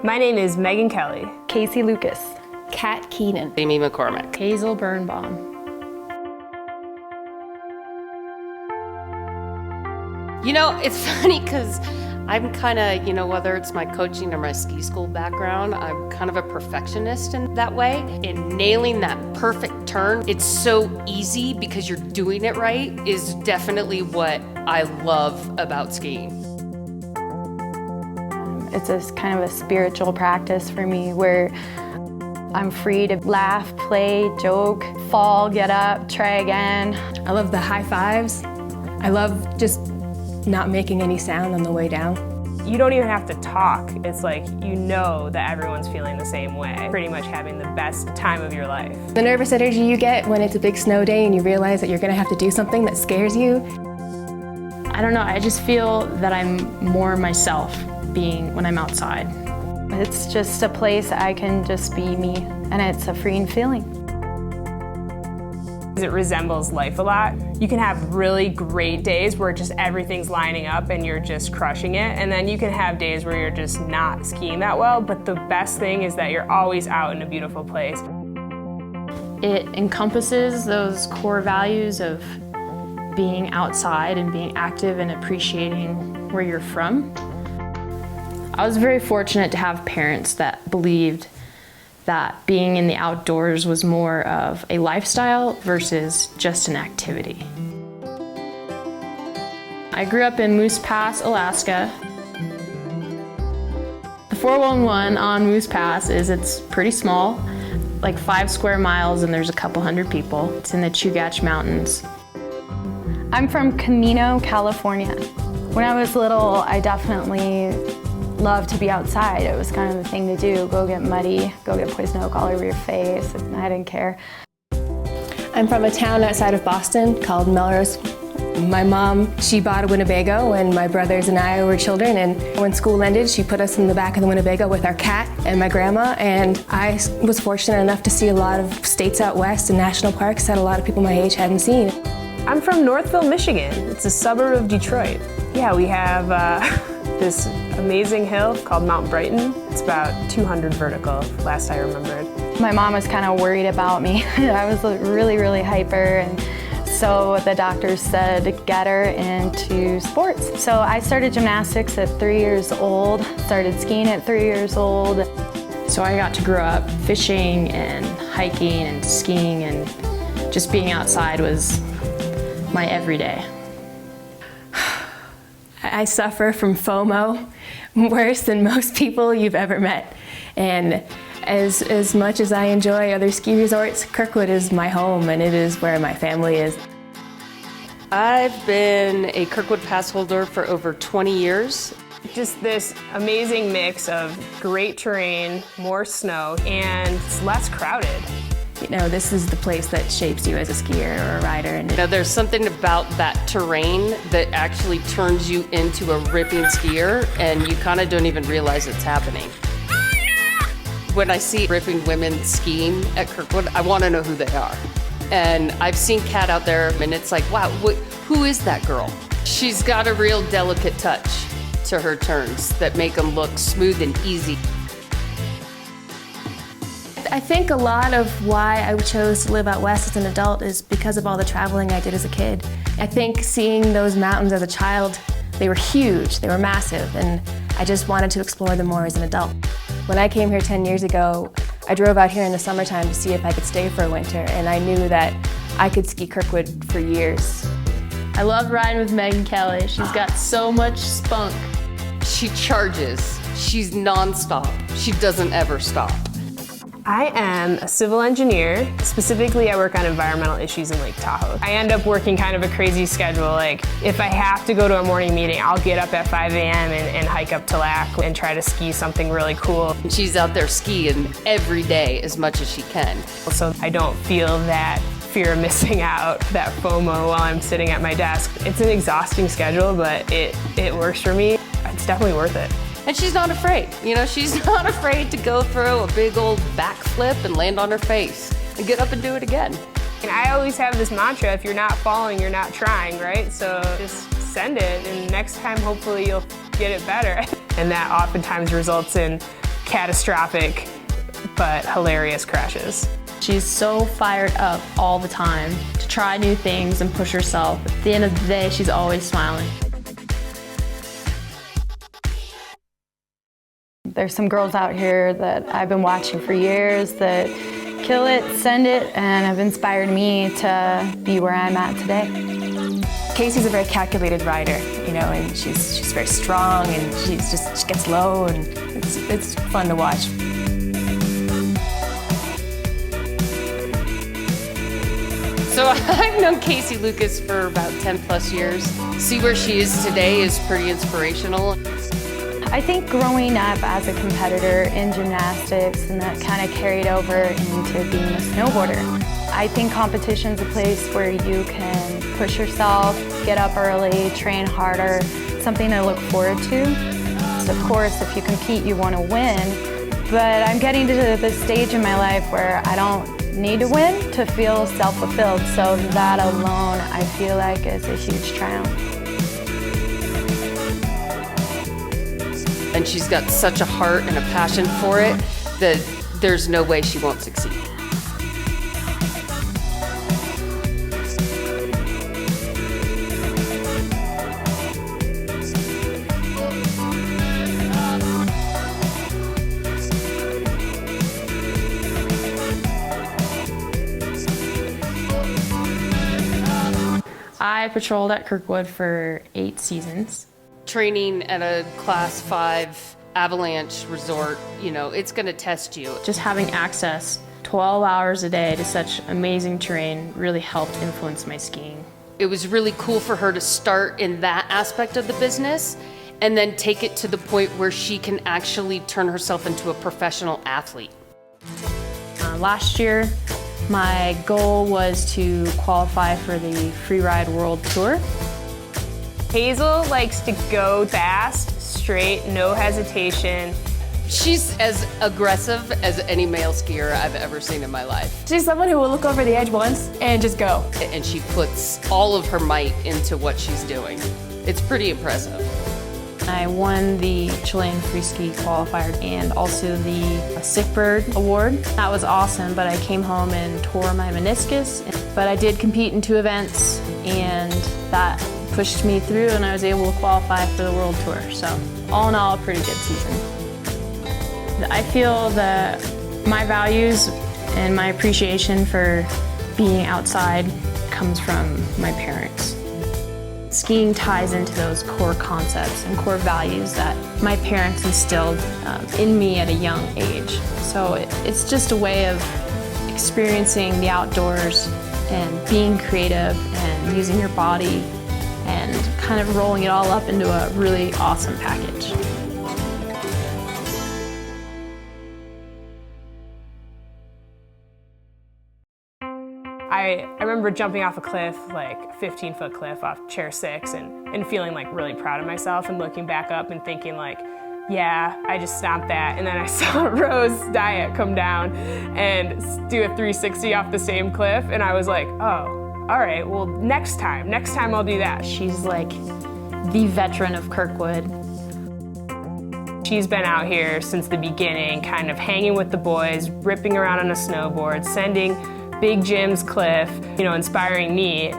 My name is Megan Kelly. Casey Lucas. Kat Keenan. Amy McCormick. Hazel Birnbaum. You know, it's funny because I'm kind of, whether it's my coaching or my ski school background, I'm kind of a perfectionist in that way. In nailing that perfect turn, it's so easy because you're doing it right is definitely what I love about skiing. It's a kind of a spiritual practice for me where I'm free to laugh, play, joke, fall, get up, try again. I love the high fives. I love just not making any sound on the way down. You don't even have to talk. It's like you know that everyone's feeling the same way, pretty much having the best time of your life. The nervous energy you get when it's a big snow day and you realize that you're gonna have to do something that scares you. I don't know, I just feel that I'm more myself when I'm outside. It's just a place I can just be me, and it's a freeing feeling. It resembles life a lot. You can have really great days where just everything's lining up and you're just crushing it, and then you can have days where you're just not skiing that well, but the best thing is that you're always out in a beautiful place. It encompasses those core values of being outside and being active and appreciating where you're from. I was very fortunate to have parents that believed that being in the outdoors was more of a lifestyle versus just an activity. I grew up in Moose Pass, Alaska. The 411 on Moose Pass it's pretty small, like 5 square miles, and there's a couple hundred people. It's in the Chugach Mountains. I'm from Camino, California. When I was little, I definitely loved to be outside. It was kind of the thing to do. Go get muddy, go get poison oak all over your face. I didn't care. I'm from a town outside of Boston called Melrose. My mom, she bought a Winnebago when my brothers and I were children, and when school ended, she put us in the back of the Winnebago with our cat and my grandma, and I was fortunate enough to see a lot of states out west and national parks that a lot of people my age hadn't seen. I'm from Northville, Michigan. It's a suburb of Detroit. Yeah, we have this amazing hill called Mount Brighton. It's about 200 vertical, last I remembered. My mom was kind of worried about me. I was really, really hyper, and so the doctors said get her into sports. So I started gymnastics at 3 years old, started skiing at 3 years old. So I got to grow up fishing and hiking and skiing, and just being outside was my everyday. I suffer from FOMO worse than most people you've ever met. And as much as I enjoy other ski resorts, Kirkwood is my home, and it is where my family is. I've been a Kirkwood pass holder for over 20 years. Just this amazing mix of great terrain, more snow, and it's less crowded. This is the place that shapes you as a skier or a rider. And There's something about that terrain that actually turns you into a ripping skier, and you kind of don't even realize it's happening. When I see ripping women skiing at Kirkwood, I want to know who they are. And I've seen Kat out there, and it's like, wow, who is that girl? She's got a real delicate touch to her turns that make them look smooth and easy. I think a lot of why I chose to live out west as an adult is because of all the traveling I did as a kid. I think seeing those mountains as a child, they were huge, they were massive, and I just wanted to explore them more as an adult. When I came here 10 years ago, I drove out here in the summertime to see if I could stay for a winter, and I knew that I could ski Kirkwood for years. I love riding with Megan Kelly. She's got so much spunk. She charges. She's nonstop. She doesn't ever stop. I am a civil engineer. Specifically, I work on environmental issues in Lake Tahoe. I end up working kind of a crazy schedule. Like, if I have to go to a morning meeting, I'll get up at 5 a.m. and hike up to Lac and try to ski something really cool. She's out there skiing every day as much as she can. So I don't feel that fear of missing out, that FOMO while I'm sitting at my desk. It's an exhausting schedule, but it works for me. It's definitely worth it. And she's not afraid. She's not afraid to go throw a big old backflip and land on her face and get up and do it again. And I always have this mantra, if you're not following, you're not trying, right? So just send it, and next time hopefully you'll get it better. And that oftentimes results in catastrophic but hilarious crashes. She's so fired up all the time to try new things and push herself. At the end of the day, she's always smiling. There's some girls out here that I've been watching for years that kill it, send it, and have inspired me to be where I'm at today. Casey's a very calculated rider, you know, and she's very strong, and she gets low, and it's fun to watch. So I've known Casey Lucas for about 10 plus years. See where she is today is pretty inspirational. I think growing up as a competitor in gymnastics, and that kind of carried over into being a snowboarder. I think competition's a place where you can push yourself, get up early, train harder, something to look forward to. So of course, if you compete, you want to win, but I'm getting to the stage in my life where I don't need to win to feel self-fulfilled, so that alone I feel like is a huge triumph. And she's got such a heart and a passion for it that there's no way she won't succeed. I patrolled at Kirkwood for 8 seasons. Training at a Class 5 avalanche resort, you know, it's going to test you. Just having access 12 hours a day to such amazing terrain really helped influence my skiing. It was really cool for her to start in that aspect of the business and then take it to the point where she can actually turn herself into a professional athlete. Last year, my goal was to qualify for the Freeride World Tour. Hazel likes to go fast, straight, no hesitation. She's as aggressive as any male skier I've ever seen in my life. She's someone who will look over the edge once and just go. And she puts all of her might into what she's doing. It's pretty impressive. I won the Chilean Free Ski Qualifier and also the Sick Bird Award. That was awesome, but I came home and tore my meniscus. But I did compete in 2 events, and that pushed me through, and I was able to qualify for the World Tour. So all in all, a pretty good season. I feel that my values and my appreciation for being outside comes from my parents. Skiing ties into those core concepts and core values that my parents instilled in me at a young age. So it's just a way of experiencing the outdoors and being creative and using your body and kind of rolling it all up into a really awesome package. I remember jumping off a cliff, like a 15-foot cliff off chair 6, and feeling like really proud of myself, and looking back up and thinking like, yeah, I just stomped that. And then I saw Rose Diet come down and do a 360 off the same cliff, and I was like, oh, all right, well, next time I'll do that. She's like the veteran of Kirkwood. She's been out here since the beginning, kind of hanging with the boys, ripping around on a snowboard, sending Big Jim's cliff, you know, inspiring me.